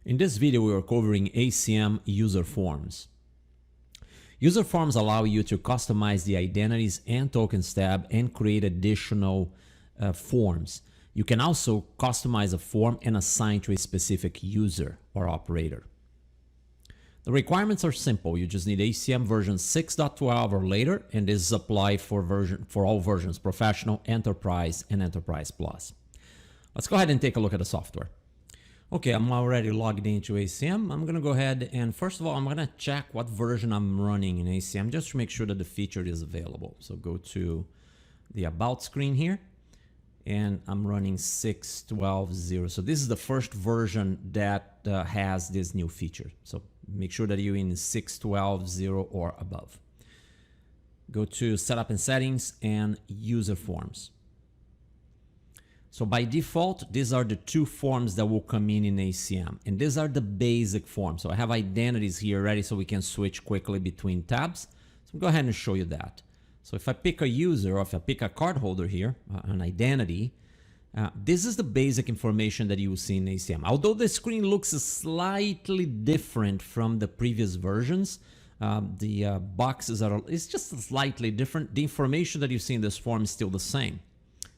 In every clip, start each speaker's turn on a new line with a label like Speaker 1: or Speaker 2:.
Speaker 1: In this video, we are covering ACM user forms. User forms allow you to customize the identities and tokens tab and create additional forms. You can also customize a form and assign to a specific user or operator. The requirements are simple. You just need ACM version 6.12 or later, and this is applied for all versions, Professional, Enterprise, and Enterprise Plus. Let's go ahead and take a look at the software. Okay, I'm already logged into ACM. I'm gonna go ahead and first of all, I'm gonna check what version I'm running in ACM just to make sure that the feature is available. So go to the About screen here, and I'm running 6.12.0. So this is the first version that has this new feature. So make sure that you're in 6.12.0 or above. Go to Setup and Settings and User Forms. So by default, these are the two forms that will come in ACM. And these are the basic forms. So I have identities here ready so we can switch quickly between tabs. So I'll go ahead and show you that. So if I pick a user, or if I pick a cardholder here, an identity, this is the basic information that you will see in ACM. Although the screen looks slightly different from the previous versions, the boxes it's just slightly different. The information that you see in this form is still the same.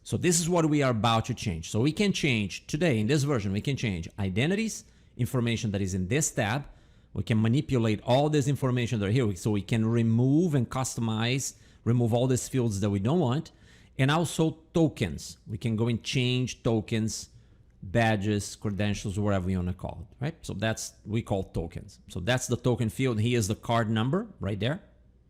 Speaker 1: So this is what we are about to change. So we can change today in this version, we can change identities, information that is in this tab. We can manipulate all this information that are here. So we can remove and customize, remove all these fields that we don't want. And also tokens. We can go and change tokens, badges, credentials, whatever you want to call it, right? So we call tokens. So that's the token field. Here's the card number right there.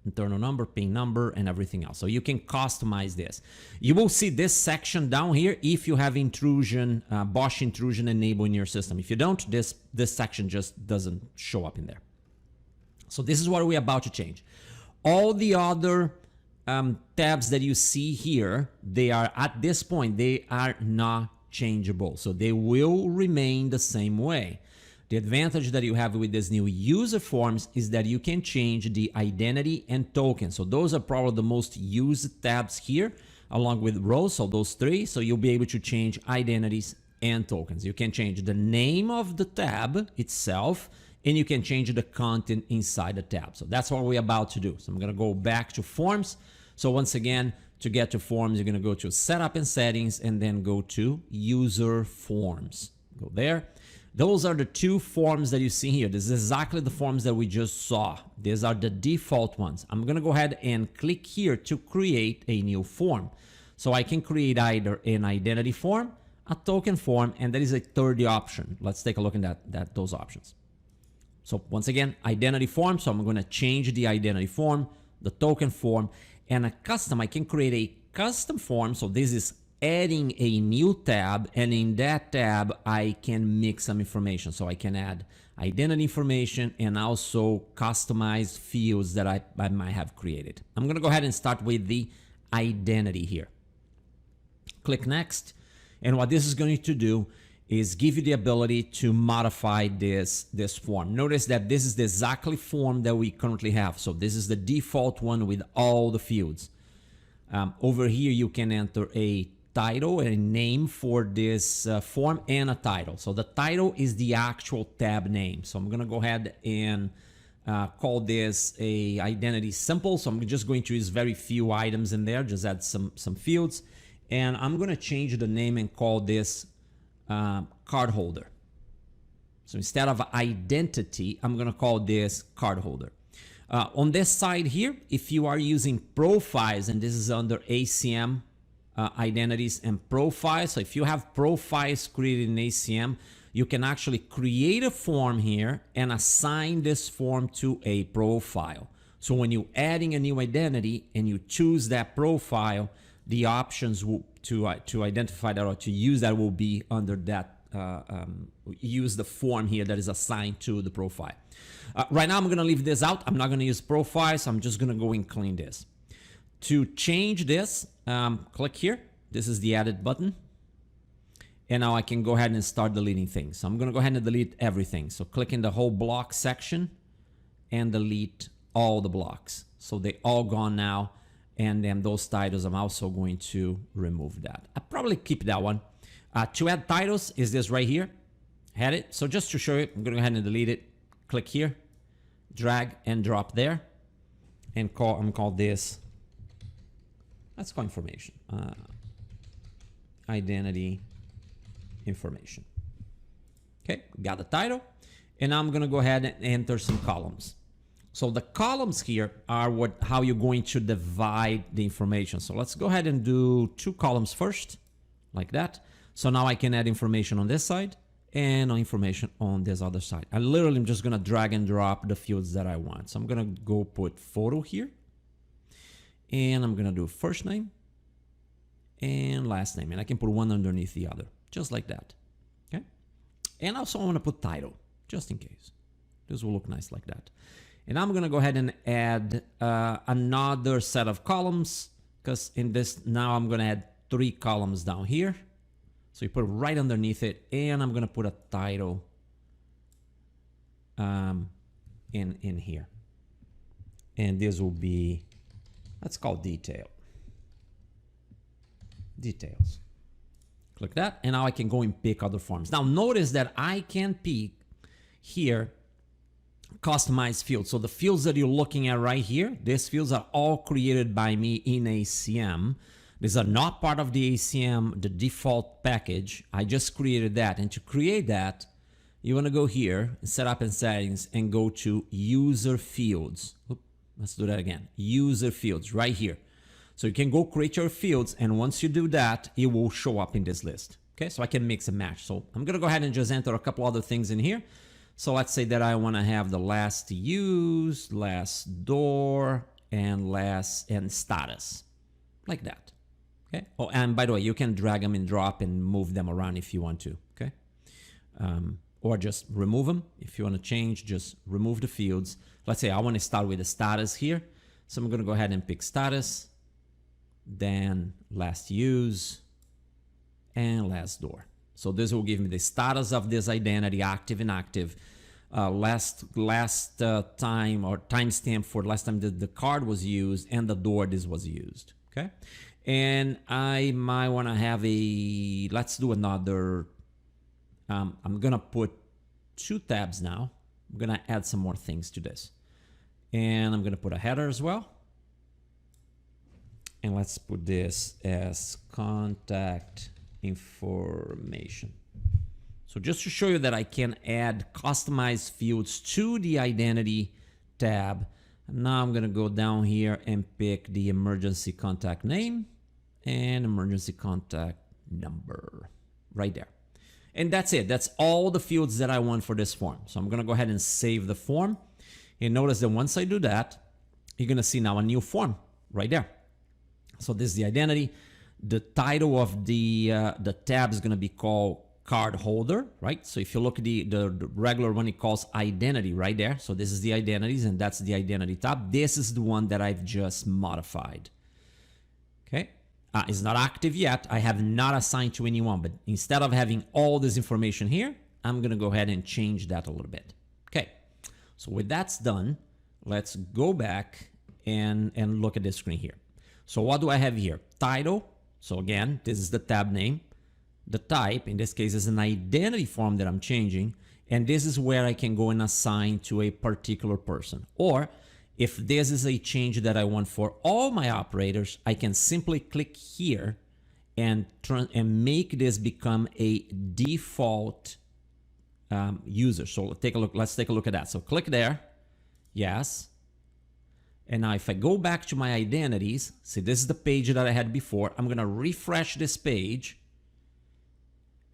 Speaker 1: Internal number, PIN number, and everything else. So you can customize this. You will see this section down here if you have intrusion, BOSH intrusion enabled in your system. If you don't, this section just doesn't show up in there. So this is what we're about to change. All the other tabs that you see here, they are at this point, they are not changeable. So they will remain the same way. The advantage that you have with this new user forms is that you can change the identity and token. So those are probably the most used tabs here, along with rows, so those three. So you'll be able to change identities and tokens. You can change the name of the tab itself, and you can change the content inside the tab. So that's what we're about to do. So I'm gonna go back to forms. So once again, to get to forms, you're gonna go to Setup and Settings, and then go to User Forms. Go there. Those are the two forms that you see here. This is exactly the forms that we just saw. These are the default ones. I'm gonna go ahead and click here to create a new form. So I can create either an identity form, a token form, and there is a third option. Let's take a look at those options. So once again, identity form. So I'm gonna change the identity form, the token form, and a custom. I can create a custom form. So this is adding a new tab, and in that tab I can mix some information. So I can add identity information and also customized fields that I might have created. I'm gonna go ahead and start with the identity here. Click next, and what this is going to do is give you the ability to modify this form. Notice that this is the exactly form that we currently have. So this is the default one with all the fields. Over here you can enter a title and a name for this form and a title. So the title is the actual tab name. So I'm gonna go ahead and call this a identity simple. So I'm just going to use very few items in there, just add some fields. And I'm gonna change the name and call this cardholder. So instead of identity, I'm gonna call this cardholder. On this side here, if you are using profiles, and this is under ACM, identities and profiles. So if you have profiles created in ACM, you can actually create a form here and assign this form to a profile. So when you're adding a new identity and you choose that profile, the options to identify that or to use that will be under that, use the form here that is assigned to the profile. Right now I'm gonna leave this out. I'm not gonna use profiles. So I'm just gonna go and clean this. To change this, click here. This is the edit button. And now I can go ahead and start deleting things. So I'm gonna go ahead and delete everything. So click in the whole block section and delete all the blocks. So they all gone now. And then those titles, I'm also going to remove that. I'll probably keep that one. To add titles is this right here. Had it. So just to show you, I'm going to go ahead and delete it. Click here, drag and drop there, and I'm going to call this, let's call information, identity information. Okay, got the title. And now I'm going to go ahead and enter some columns. So the columns here are how you're going to divide the information. So let's go ahead and do 2 columns first, like that. So now I can add information on this side and information on this other side. I literally am just going to drag and drop the fields that I want. So I'm going to go put photo here. And I'm going to do first name and last name. And I can put one underneath the other, just like that. Okay. And also I want to put title, just in case. This will look nice like that. And I'm going to go ahead and add another set of columns, because in this, now I'm going to add 3 columns down here. So you put it right underneath it, and I'm going to put a title in here. And this will be, let's call detail. Details. Click that, and now I can go and pick other forms. Now notice that I can pick here customize fields. So the fields that you're looking at right here, these fields are all created by me in ACM. These are not part of the ACM, the default package. I just created that. And to create that, you want to go here, setup and settings, and go to user fields. Oops, let's do that again. User fields right here. So you can go create your fields, and once you do that, it will show up in this list. Okay, so I can mix and match. So I'm going to go ahead and just enter a couple other things in here. So let's say that I want to have the last used, last door, and status, like that. Okay. Oh, and by the way, you can drag them and drop and move them around if you want to. Okay. Or just remove them if you want to change. Just remove the fields. Let's say I want to start with the status here, so I'm going to go ahead and pick status, then last use, and last door. So this will give me the status of this identity, active, inactive, last time or timestamp for last time the card was used, and the door this was used. Okay, and I might want to have a, let's do another. I'm gonna put 2 tabs now. I'm gonna add some more things to this, and I'm gonna put a header as well. And let's put this as contact information. So just to show you that I can add customized fields to the identity tab. Now I'm going to go down here and pick the emergency contact name and emergency contact number right there. And that's it. That's all the fields that I want for this form. So I'm going to go ahead and save the form. And notice that once I do that, you're going to see now a new form right there. So this is the identity. The title of the tab is going to be called card holder, right? So if you look at the regular one, it calls identity right there. So this is the identities, and that's the identity tab. This is the one that I've just modified. Okay. It's not active yet. I have not assigned to anyone, but instead of having all this information here, I'm going to go ahead and change that a little bit. Okay. So with that's done, let's go back and look at this screen here. So what do I have here? Title. So again, this is the tab name. The type, in this case, is an identity form that I'm changing. And this is where I can go and assign to a particular person. Or if this is a change that I want for all my operators, I can simply click here and make this become a default user. So take a look. Let's take a look at that. So click there. Yes. And now if I go back to my identities, see, this is the page that I had before. I'm going to refresh this page.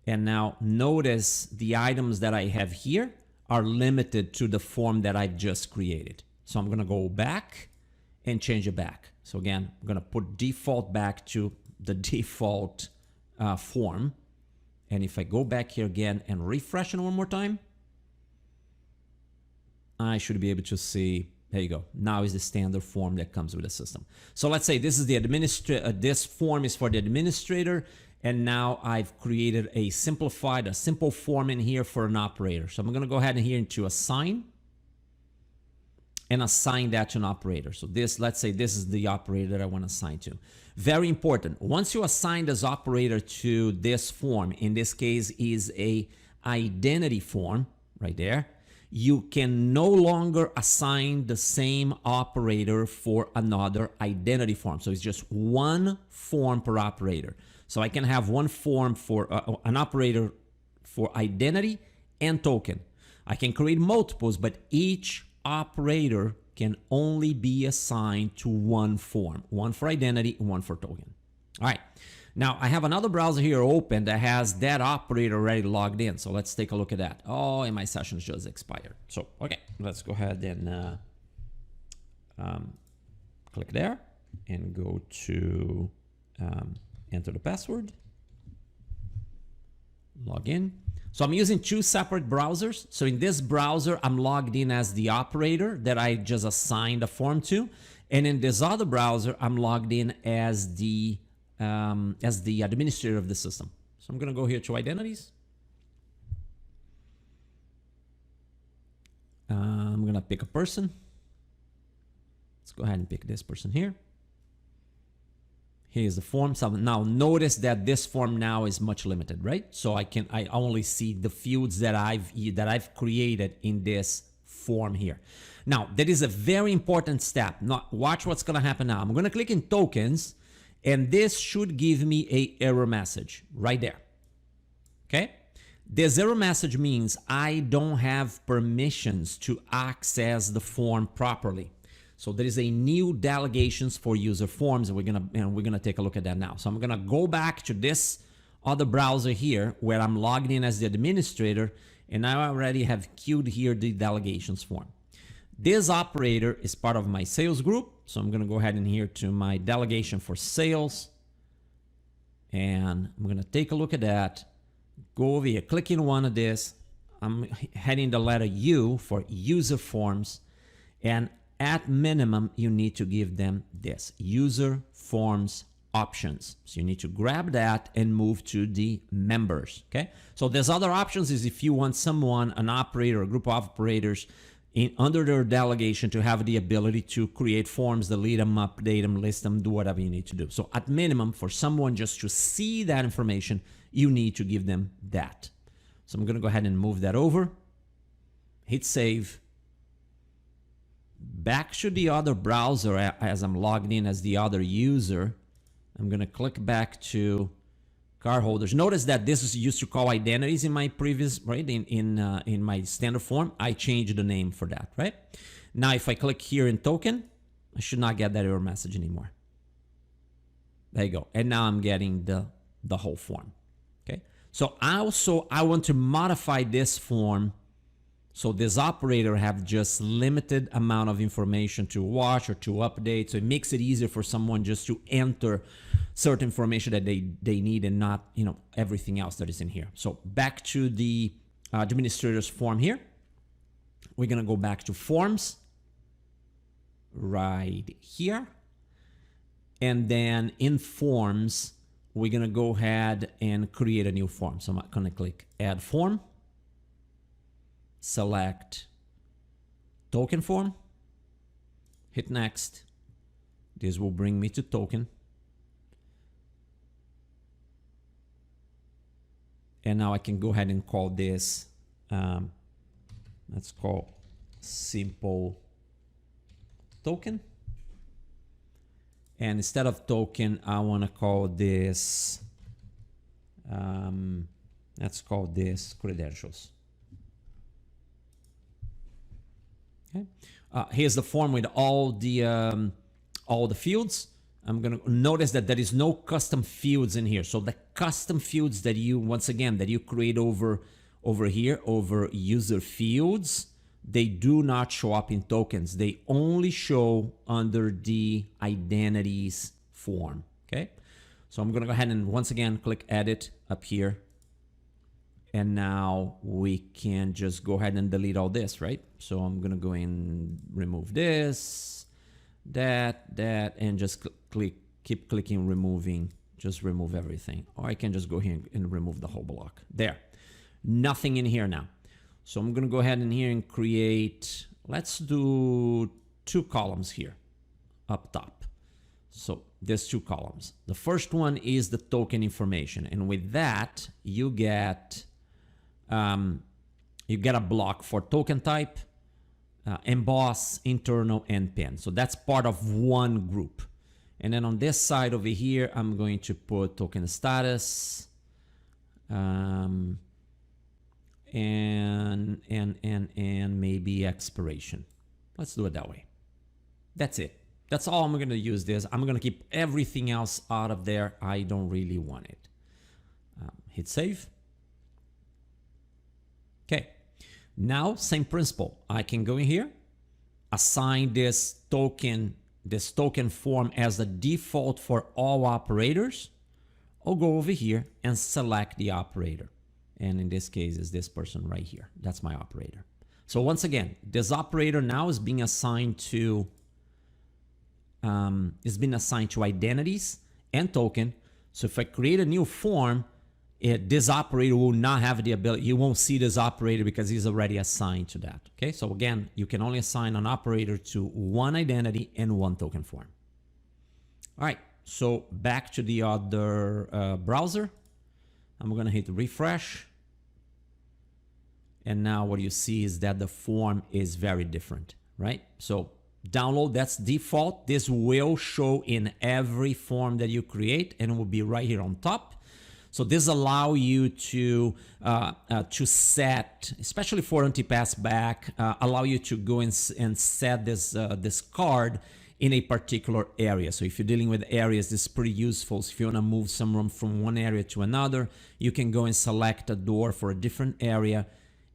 Speaker 1: And now notice the items that I have here are limited to the form that I've just created. So I'm going to go back and change it back. So again, I'm going to put default back to the default form. And if I go back here again and refresh it one more time, I should be able to see. There you go. Now is the standard form that comes with the system. So let's say this is the this form is for the administrator, and now I've created a simple form in here for an operator. So I'm going to go ahead and here into assign and assign that to an operator. So this, let's say this is the operator that I want to assign to. Very important. Once you assign this operator to this form, in this case is a identity form right there, you can no longer assign the same operator for another identity form. So it's just one form per operator. So I can have one form for an operator for identity and token. I can create multiples, but each operator can only be assigned to one form, one for identity and one for token. All right. Now I have another browser here open that has that operator already logged in. So let's take a look at that. Oh, and my session's just expired. So, okay, let's go ahead and click there and go to enter the password, log in. So I'm using two separate browsers. So in this browser, I'm logged in as the operator that I just assigned a form to. And in this other browser, I'm logged in as the administrator of the system. So I'm going to go here to identities. I'm going to pick a person. Let's go ahead and pick this person here. Here's the form. So now notice that this form now is much limited, right? So I only see the fields that I've created in this form here. Now, that is a very important step. Now, watch what's going to happen now. I'm going to click in tokens, and this should give me a error message right there. Okay? This error message means I don't have permissions to access the form properly. So there is a new delegations for user forms, and we're gonna take a look at that now. So I'm gonna go back to this other browser here where I'm logged in as the administrator, and I already have queued here the delegations form. This operator is part of my sales group, so I'm gonna go ahead and here to my delegation for sales, and I'm gonna take a look at that. Go over here, click in one of this. I'm heading the letter U for user forms, and at minimum, you need to give them this, user forms options. So you need to grab that and move to the members, okay? So there's other options is if you want someone, an operator, a group of operators under their delegation to have the ability to create forms, delete them, update them, list them, do whatever you need to do. So at minimum, for someone just to see that information, you need to give them that. So I'm gonna go ahead and move that over, hit save. Back to the other browser as I'm logged in as the other user. I'm going to click back to card holders. Notice that this is used to call identities in my previous, right? In my standard form, I changed the name for that, right? Now, if I click here in token, I should not get that error message anymore. There you go. And now I'm getting the whole form, okay? So I want to modify this form. So this operator have just limited amount of information to watch or to update. So it makes it easier for someone just to enter certain information that they need and not, everything else that is in here. So back to the administrator's form here. We're going to go back to forms right here. And then in forms, we're going to go ahead and create a new form. So I'm going to click add form. Select token form, hit next. This will bring me to token. And now I can go ahead and call this, let's call simple token. And instead of token, I want to call this, let's call this credentials. Okay. Here's the form with all the fields. I'm gonna notice that there is no custom fields in here. So the custom fields that you create over here over user fields, they do not show up in tokens. They only show under the identities form. Okay. So I'm gonna go ahead and once again click edit up here. And now we can just go ahead and delete all this, right? So I'm gonna go and remove this, that, and just keep clicking removing, just remove everything. Or I can just go here and remove the whole block. There, nothing in here now. So I'm gonna go ahead and here and create, let's do 2 columns here up top. So there's 2 columns. The first one is the token information. And with that, you get you get a block for token type, emboss, internal, and pin. So that's part of one group. And then on this side over here, I'm going to put token status, and maybe expiration. Let's do it that way. That's it. That's all I'm going to use this. I'm going to keep everything else out of there. I don't really want it. Hit save. Okay. Now, same principle. I can go in here, assign this token form as the default for all operators, or go over here and select the operator. And in this case, is this person right here. That's my operator. So once again, this operator now is being assigned to identities and token. So if I create a new form, this operator will not have the ability, you won't see this operator because he's already assigned to that. Okay, so again, you can only assign an operator to one identity and one token form. All right, so back to the other browser. I'm gonna hit refresh. And now what you see is that the form is very different, right? So download, that's default. This will show in every form that you create and it will be right here on top. So this allows you to set, especially for anti-pass back, allow you to go and set this card in a particular area. So if you're dealing with areas, this is pretty useful. So if you want to move someone from one area to another, you can go and select a door for a different area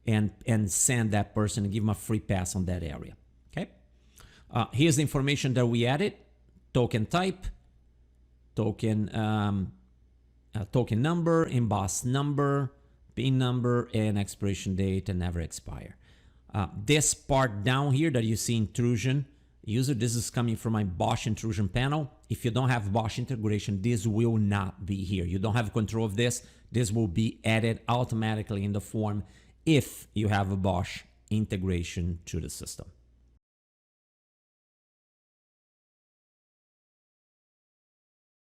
Speaker 1: and send that person and give them a free pass on that area. Okay. Here's the information that we added: token type, token number, emboss number, pin number, and expiration date, and never expire. This part down here that you see intrusion user, this is coming from my Bosch intrusion panel. If you don't have Bosch integration, this will not be here. You don't have control of this. This will be added automatically in the form if you have a Bosch integration to the system.